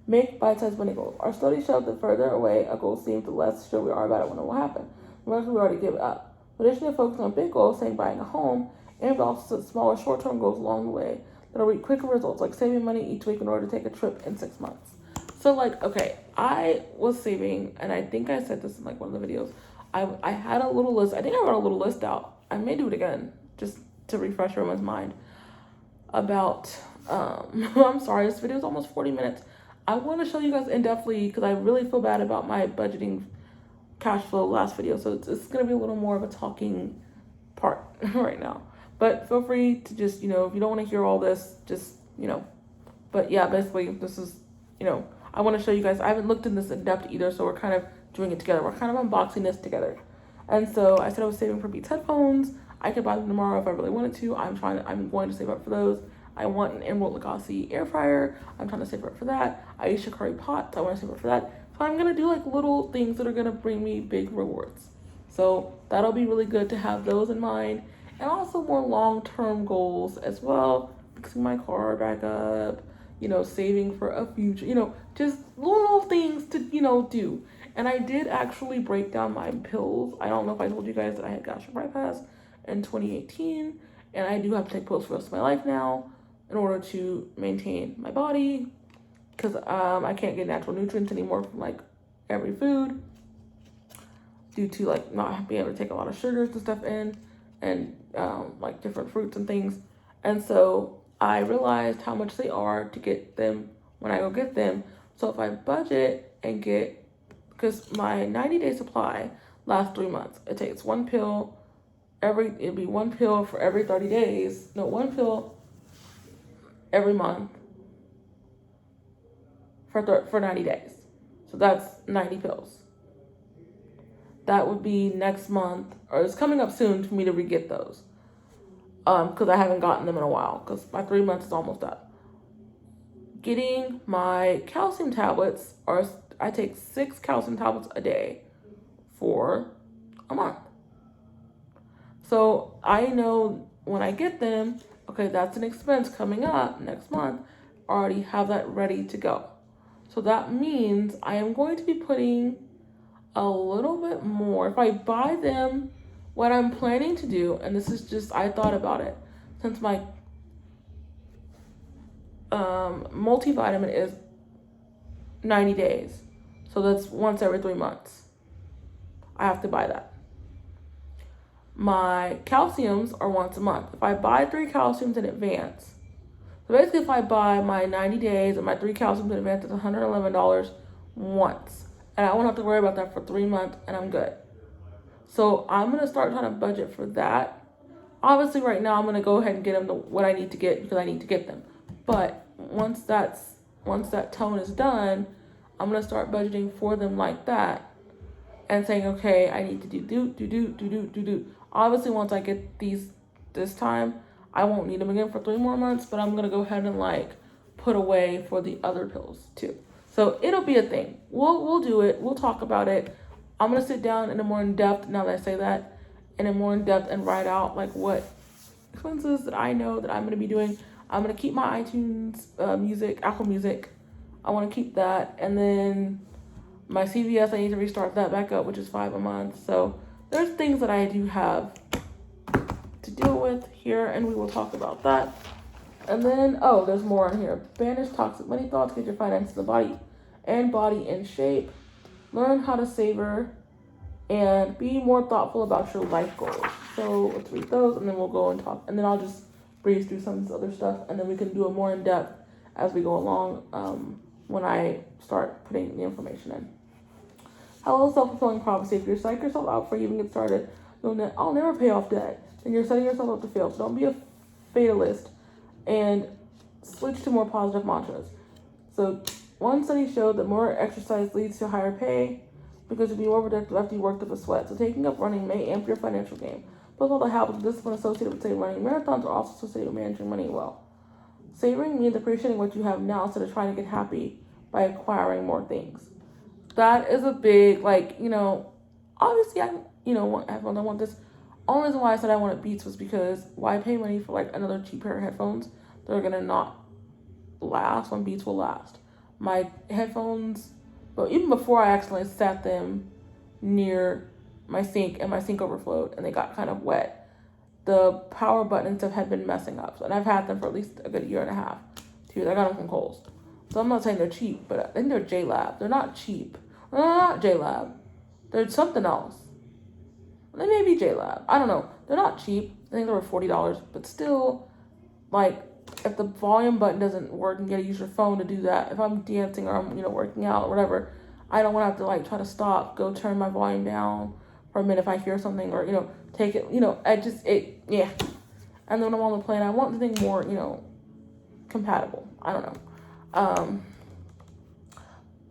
Make bite-sized money goals. Our studies show that further away a goal seems, the less sure we are about it when it will happen. Unless we already give it up. In addition to focusing on big goals, saying buying a home, it involves smaller short-term goals along the way that'll reap quicker results, like saving money each week in order to take a trip in 6 months. So okay, I was saving, and I think I said this in one of the videos. I had a little list. I think I wrote a little list out. I may do it again just to refresh everyone's mind about. I'm sorry, this video is almost 40 minutes. I want to show you guys in-depthly because I really feel bad about my budgeting cash flow last video. So it's going to be a little more of a talking part right now. But feel free to just, if you don't want to hear all this, just, But yeah, basically this is, I want to show you guys. I haven't looked in this in depth either, so we're kind of doing it together. We're kind of unboxing this together. And so I said I was saving for Beats headphones. I could buy them tomorrow if I really wanted to. I'm going to save up for those. I want an Emerald Lagasse air fryer. I'm trying to save up for that. Aisha curry pots. I want to save up for that. So I'm going to do little things that are going to bring me big rewards. So that'll be really good to have those in mind. And also more long-term goals as well. Fixing my car back up. saving for a future, just little things to, do. And I did actually break down my pills. I don't know if I told you guys that I had gastric bypass in 2018, and I do have to take pills for the rest of my life now in order to maintain my body, because I can't get natural nutrients anymore from like every food due to like not being able to take a lot of sugars and stuff in, and like different fruits and things. And so I realized how much they are to get them when I go get them. So if I budget and get, because my 90-day supply lasts 3 months. It takes one pill it'd be one pill for every 30 days. No, one pill every month for 90 days. So that's 90 pills. That would be next month, or it's coming up soon for me to re-get those. Because I haven't gotten them in a while, because my 3 months is almost up. Getting my calcium tablets, I take 6 calcium tablets a day for a month. So I know when I get them, okay, that's an expense coming up next month. I already have that ready to go. So that means I am going to be putting a little bit more. If I buy them, what I'm planning to do, and this is just, I thought about it, since my multivitamin is 90 days. So that's once every 3 months. I have to buy that. My calciums are once a month. If I buy 3 calciums in advance, so basically if I buy my 90 days and my 3 calciums in advance, it's $111 once. And I won't have to worry about that for 3 months, and I'm good. So I'm going to start trying to budget for that. Obviously right now I'm going to go ahead and get them what I need to get, because I need to get them. But once that tone is done, I'm going to start budgeting for them like that and saying, okay, I need to do. Obviously once I get these this time, I won't need them again for 3 more months, but I'm going to go ahead and like put away for the other pills too. So it'll be a thing. We'll do it. We'll talk about it. I'm going to sit down in a more in-depth, now that I say that, in a more in-depth and write out like what expenses that I know that I'm going to be doing. I'm going to keep my iTunes music, Apple Music. I want to keep that. And then my CVS, I need to restart that back up, which is $5 a month. So there's things that I do have to deal with here, and we will talk about that. And then, there's more on here. Banish toxic money thoughts, get your finances body in shape. Learn how to savor and be more thoughtful about your life goals. So let's read those, and then we'll go and talk. And then I'll just breeze through some of this other stuff, and then we can do a more in-depth as we go along when I start putting the information in. Hello, self-fulfilling prophecy. If you psych yourself out before you even get started, I'll never pay off debt, then you're setting yourself up to fail. So don't be a fatalist and switch to more positive mantras. So one study showed that more exercise leads to higher pay because you'll be more productive after you worked up a sweat. So taking up running may amp your financial game. Plus all the habits and discipline associated with, say, running marathons are also associated with managing money well. Savoring means appreciating what you have now instead of trying to get happy by acquiring more things. That is a big, obviously I want headphones. I want this. Only reason why I said I wanted Beats was because why pay money for like another cheap pair of headphones? They're gonna not last when Beats will last. My headphones, but even before I accidentally sat them near my sink and my sink overflowed and they got kind of wet, the power button and stuff had been messing up. And I've had them for at least a good 1.5 years, 2 years. I got them from Kohl's. So I'm not saying they're cheap, but I think they're J-Lab. They're not cheap. No, they're not J-Lab. They're something else. They may be J-Lab. I don't know. They're not cheap. I think they were $40, but still, like, if the volume button doesn't work and you gotta use your phone to do that, if I'm dancing or I'm, working out or whatever, I don't want to have to, like, try to stop, go turn my volume down for a minute if I hear something or, take it, yeah. And then when I'm on the plane, I want something more, compatible. I don't know.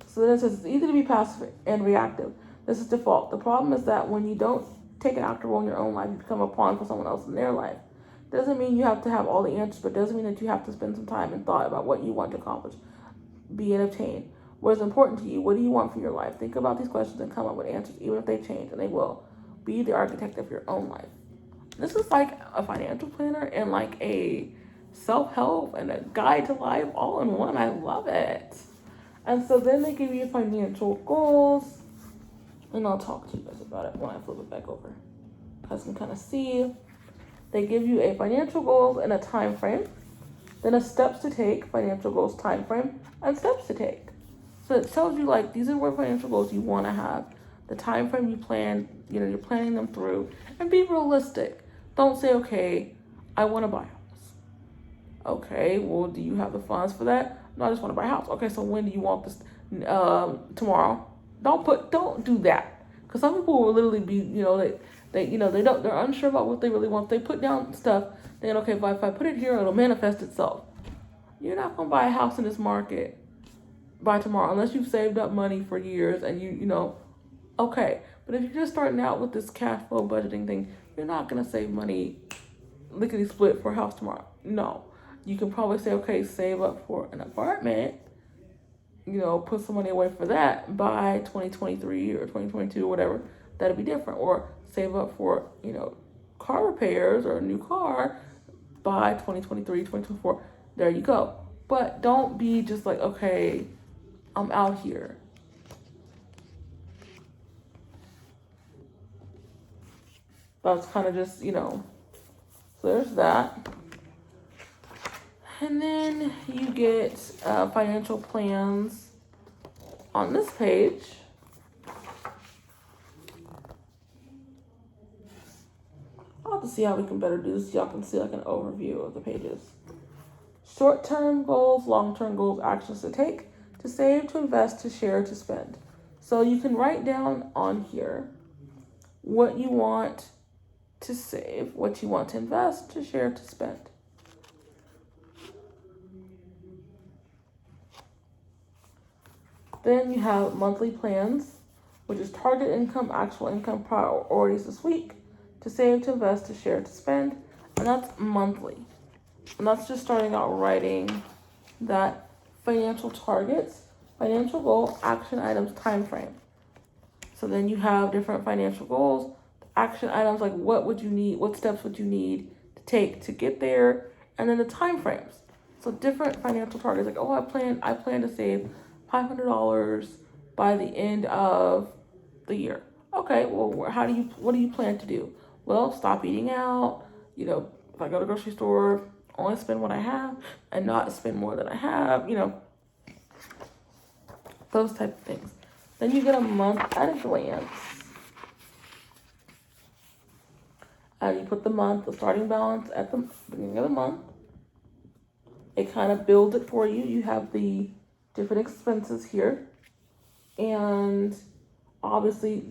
So then it says it's easy to be passive and reactive. This is default. The problem is that when you don't take an active role in your own life, you become a pawn for someone else in their life. Doesn't mean you have to have all the answers, but doesn't mean that you have to spend some time and thought about what you want to accomplish, be and obtain. What is important to you? What do you want from your life? Think about these questions and come up with answers, even if they change, and they will. Be the architect of your own life. This is like a financial planner and like a self-help and a guide to life all in one. I love it. And so then they give you financial goals, and I'll talk to you guys about it when I flip it back over. You guys can kind of see. They give you a financial goals and a time frame, then a steps to take, financial goals, time frame, and steps to take. So it tells you like these are what financial goals you want to have, the time frame you plan, you're planning them through, and be realistic. Don't say, okay, I want to buy a house. Okay, well, do you have the funds for that? No, I just want to buy a house. Okay, so when do you want this? Tomorrow. Don't do that, because some people will literally be, they're unsure about what they really want. They put down stuff, then okay, if I put it here, it'll manifest itself. You're not gonna buy a house in this market by tomorrow unless you've saved up money for years and okay. But if you're just starting out with this cash flow budgeting thing, you're not gonna save money lickety split for a house tomorrow. No, you can probably say, okay, save up for an apartment. Put some money away for that by 2023 or 2022 or whatever. That'll be different. Or save up for, car repairs or a new car by 2023, 2024. There you go. But don't be just like, okay, I'm out here. That's kind of just, so there's that. And then you get financial plans on this page. I'll have to see how we can better do this. Y'all can see like an overview of the pages. Short-term goals, long-term goals, actions to take, to save, to invest, to share, to spend. So you can write down on here what you want to save, what you want to invest, to share, to spend. Then you have monthly plans, which is target income, actual income, priorities this week, to save, to invest, to share, to spend, and that's monthly. And that's just starting out writing that financial targets, financial goal, action items, time frame. So then you have different financial goals, action items like what would you need, what steps would you need to take to get there, and then the time frames. So different financial targets like, I plan to save $500 by the end of the year. Okay, well, what do you plan to do? Well, stop eating out. If I go to the grocery store, only spend what I have and not spend more than I have. Those type of things. Then you get a month at a glance. And you put the starting balance at the beginning of the month. It kind of builds it for you. You have the different expenses here. And obviously,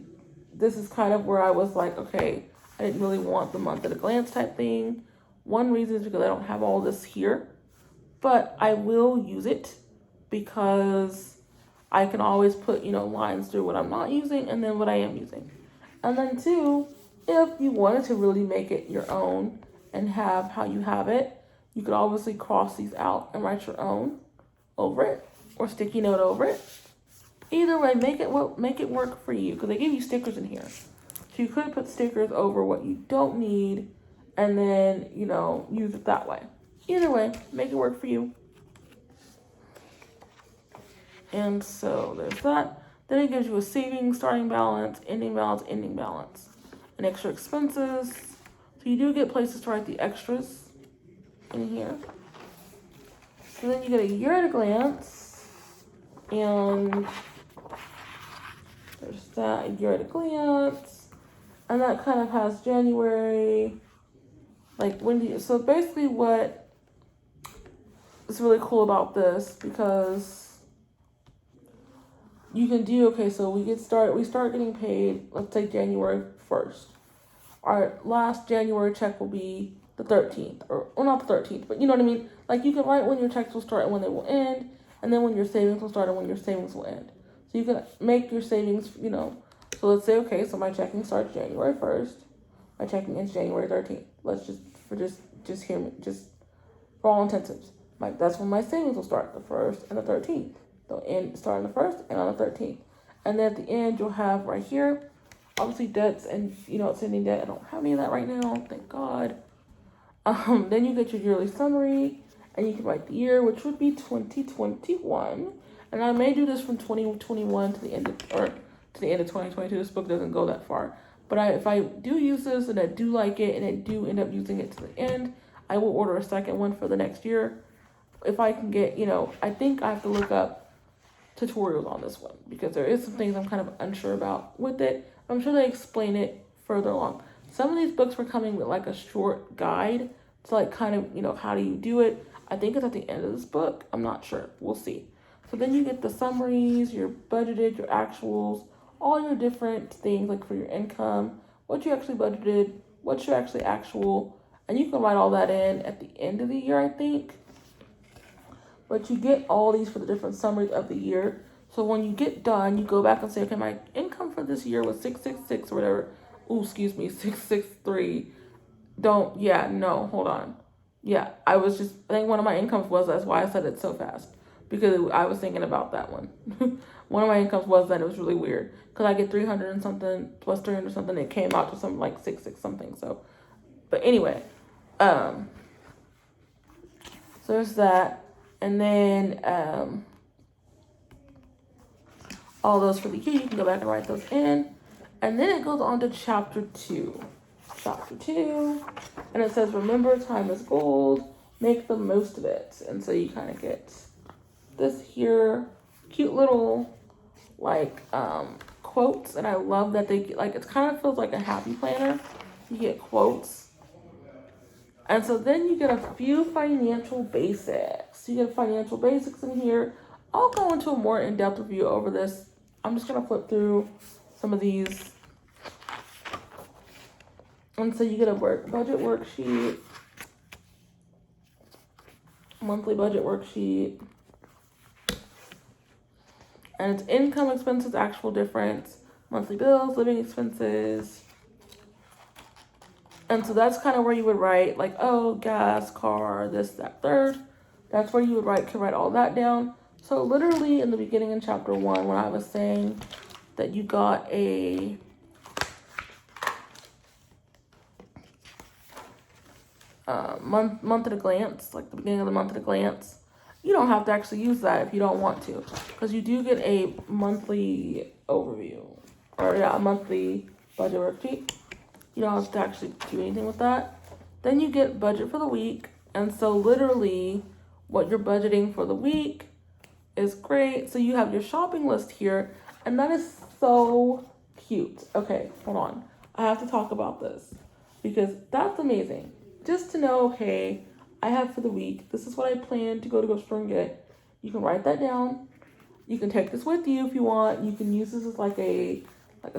this is kind of where I was like, okay, I didn't really want the month at a glance type thing. One reason is because I don't have all this here, but I will use it because I can always put, lines through what I'm not using and then what I am using. And then two, if you wanted to really make it your own and have how you have it, you could obviously cross these out and write your own over it or sticky note over it. Either way, make it work for you because they give you stickers in here. So you could put stickers over what you don't need and then, use it that way. Either way, make it work for you. And so there's that. Then it gives you a savings, starting balance, ending balance, and extra expenses. So you do get places to write the extras in here. So then you get a year at a glance, and there's that, a year at a glance, and that kind of has January, so basically what is really cool about this, because you can do, so we start getting paid, let's say January 1st. Our last January check will be the 13th, or not the 13th, but you know what I mean? Like you can write when your checks will start and when they will end, and then when your savings will start and when your savings will end. So you can make your savings, so let's say, so my checking starts January 1st, my checking ends January 13th. Let's just hear me, just for all intensives. That's when my savings will start, the 1st and the 13th. They'll start on the 1st and on the 13th. And then at the end, you'll have right here, obviously debts and, outstanding debt. I don't have any of that right now, thank God. Then you get your yearly summary, and you can write the year, which would be 2021. And I may do this from 2021 to the end of, or to the end of 2022. This book doesn't go that far. But if I do use this and I do like it and I do end up using it to the end, I will order a second one for the next year. If I can get, I think I have to look up tutorials on this one because there is some things I'm kind of unsure about with it. I'm sure they explain it further along. Some of these books were coming with like a short guide to like kind of, how do you do it. I think it's at the end of this book. I'm not sure. We'll see. So then you get the summaries, your budgeted, your actuals, all your different things like for your income, what you actually budgeted, what's your actually actual, and you can write all that in at the end of the year, I think. But you get all these for the different summaries of the year. So when you get done, you go back and say, okay, my income for this year was 666 or whatever. Ooh, excuse me, 663. Hold on. Yeah, I think one of my incomes was, that's why I said it so fast. Because I was thinking about that one. One of my incomes was that. It was really weird. Because I get 300 and something plus 300 something. It came out to something like 66 something. So, but anyway. So there's that. And then all those for the year, you can go back and write those in. And then it goes on to chapter 2. Chapter 2. And it says, remember, time is gold. Make the most of it. And so you kind of get this here cute little quotes. And I love that they get, it kind of feels like a happy planner. You get quotes. And so then you get a few financial basics. You get financial basics in here. I'll go into a more in-depth review over this. I'm just going to flip through some of these. And so you get a budget worksheet, monthly budget worksheet, and it's income, expenses, actual difference, monthly bills, living expenses. And so that's kind of where you would write gas, car, this, that, third. That's where you could write all that down. So literally in the beginning in chapter 1, when I was saying that you got a month at a glance, like the beginning of the month at a glance, you don't have to actually use that if you don't want to, because you do get a monthly overview, or a monthly budget worksheet. You don't have to actually do anything with that. Then you get budget for the week, and so literally what you're budgeting for the week is great. So you have your shopping list here, and that is so cute. Okay, hold on. I have to talk about this because that's amazing. Just to know, okay, I have for the week, this is what I plan to go to grocery store and get. You can write that down. You can take this with you if you want. You can use this as like a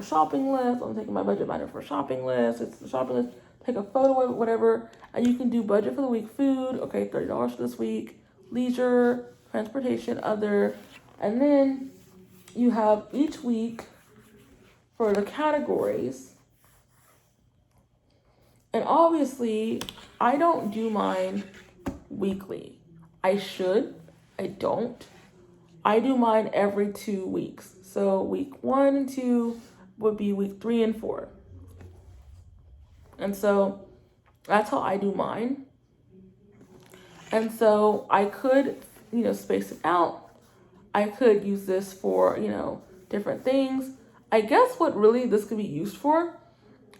shopping list. I'm taking my budget binder for a shopping list. It's the shopping list. Take a photo of it, whatever. And you can do budget for the week, food. Okay, $30 for this week. Leisure, transportation, other. And then you have each week for the categories. And obviously, I don't do mine weekly. I should. I don't. I do mine every 2 weeks. So week 1 and 2 would be week 3 and 4. And so that's how I do mine. And so I could, space it out. I could use this for, different things. I guess what really this could be used for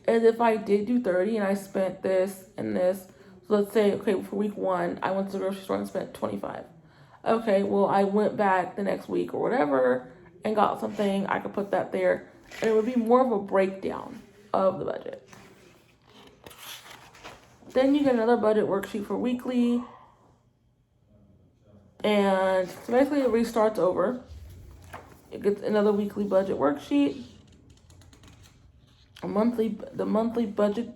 is if I did do 30 and I spent this and this. So let's say, okay, for week 1, I went to the grocery store and spent 25. Okay, well, I went back the next week or whatever and got something. I could put that there. And it would be more of a breakdown of the budget. Then you get another budget worksheet for weekly. And so basically it restarts over. It gets another weekly budget worksheet. The monthly budget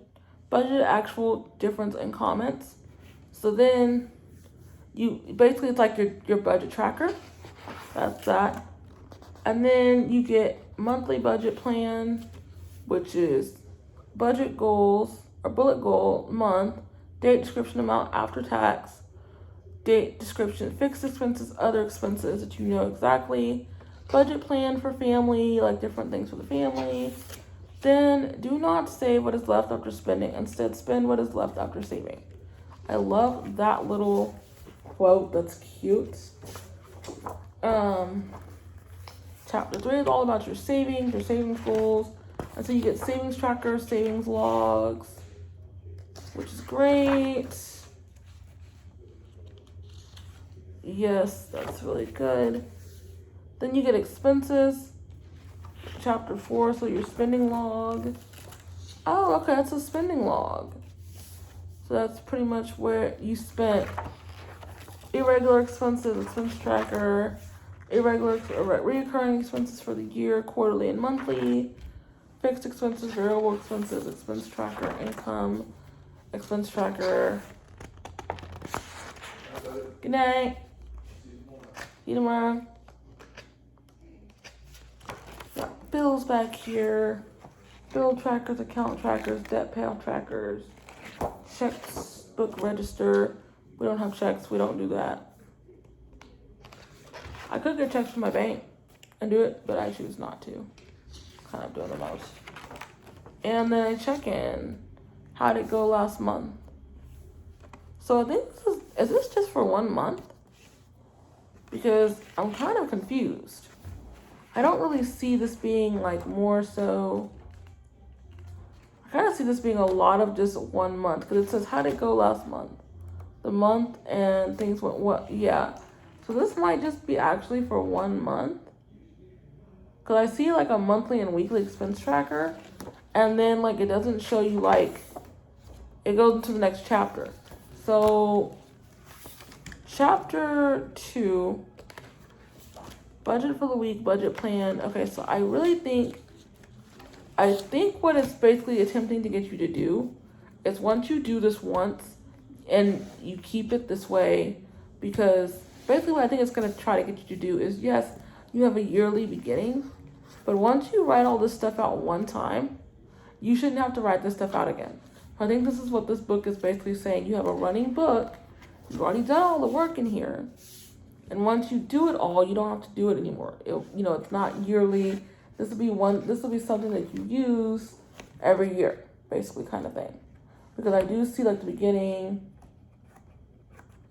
actual difference and comments. So then it's like your budget tracker. That's that. And then you get monthly budget plan, which is budget goals or bullet goal month, date description amount after tax, date description fixed expenses, other expenses that you know exactly, budget plan for family, like different things for the family. Then do not save what is left after spending. Instead, spend what is left after saving. I love that little quote. That's cute. Chapter 3 is all about your savings goals. And so you get savings trackers, savings logs, which is great. Yes, that's really good. Then you get expenses. Chapter 4, so your spending log. Oh, okay, that's a spending log. So that's pretty much where you spent irregular expenses, expense tracker, recurring expenses for the year, quarterly and monthly, fixed expenses, variable expenses, expense tracker, income, expense tracker. Good night. See you tomorrow. Got bills back here. Bill trackers, account trackers, debt payoff trackers, checks, book register. We don't have checks. We don't do that. I could get checks from my bank and do it, but I choose not to. Kind of doing the most. And then I check in. How'd it go last month? So I think is this just for 1 month? Because I'm kind of confused. I don't really see this being like more so. I kind of see this being a lot of just 1 month because it says how'd it go last month? The month and things went what? Yeah. So this might just be actually for 1 month. Because I see like a monthly and weekly expense tracker. And then like it doesn't show you like, it goes into the next chapter. So chapter 2, budget for the week, budget plan. Okay, so I think what it's basically attempting to get you to do is once you do this once and you keep it this way, because basically what I think it's going to try to get you to do is, yes, you have a yearly beginning, but once you write all this stuff out one time, you shouldn't have to write this stuff out again. I think this is what this book is basically saying. You have a running book. You've already done all the work in here. And once you do it all, you don't have to do it anymore. It's not yearly. This will be something that you use every year, basically, kind of thing. Because I do see like the beginning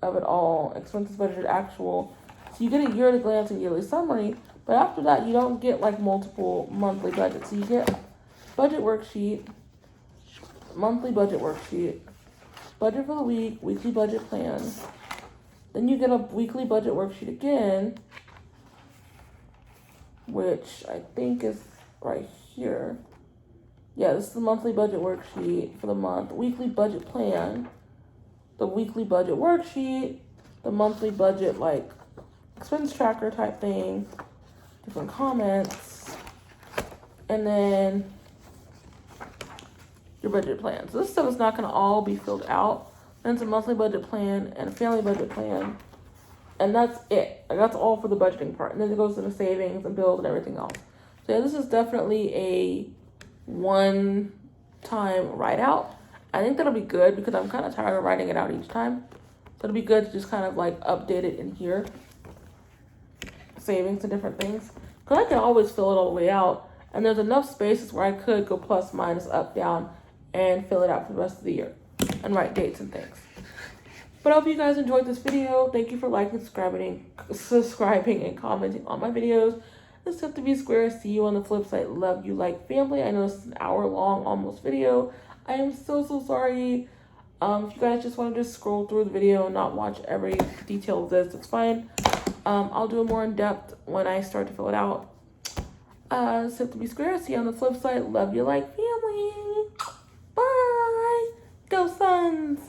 of it all, expenses budgeted actual. So you get a yearly glance and yearly summary, but after that you don't get like multiple monthly budgets. So you get budget worksheet, monthly budget worksheet, budget for the week, weekly budget plan. Then you get a weekly budget worksheet again, which I think is right here. Yeah, this is the monthly budget worksheet for the month, weekly budget plan, the weekly budget worksheet, the monthly budget like expense tracker type thing, different comments, and then your budget plan. So this stuff is not going to all be filled out. Then it's a monthly budget plan and a family budget plan. And that's it. That's all for the budgeting part. And then it goes to the savings and bills and everything else. So yeah, this is definitely a one-time write-out. I think that'll be good because I'm kind of tired of writing it out each time. So it'll be good to just kind of like update it in here. Savings and different things. Because I can always fill it all the way out. And there's enough spaces where I could go plus, minus, up, down, and fill it out for the rest of the year. And write dates and things. But I hope you guys enjoyed this video. Thank you for liking, subscribing, and commenting on my videos. This is to be square. See you on the flip side. Love you like family. I know this is an hour-long almost video. I am so sorry. If you guys just want to just scroll through the video and not watch every detail of this, it's fine. I'll do it more in depth when I start to fill it out. So to be square. See you on the flip side. Love you like family. Bye. Go Suns.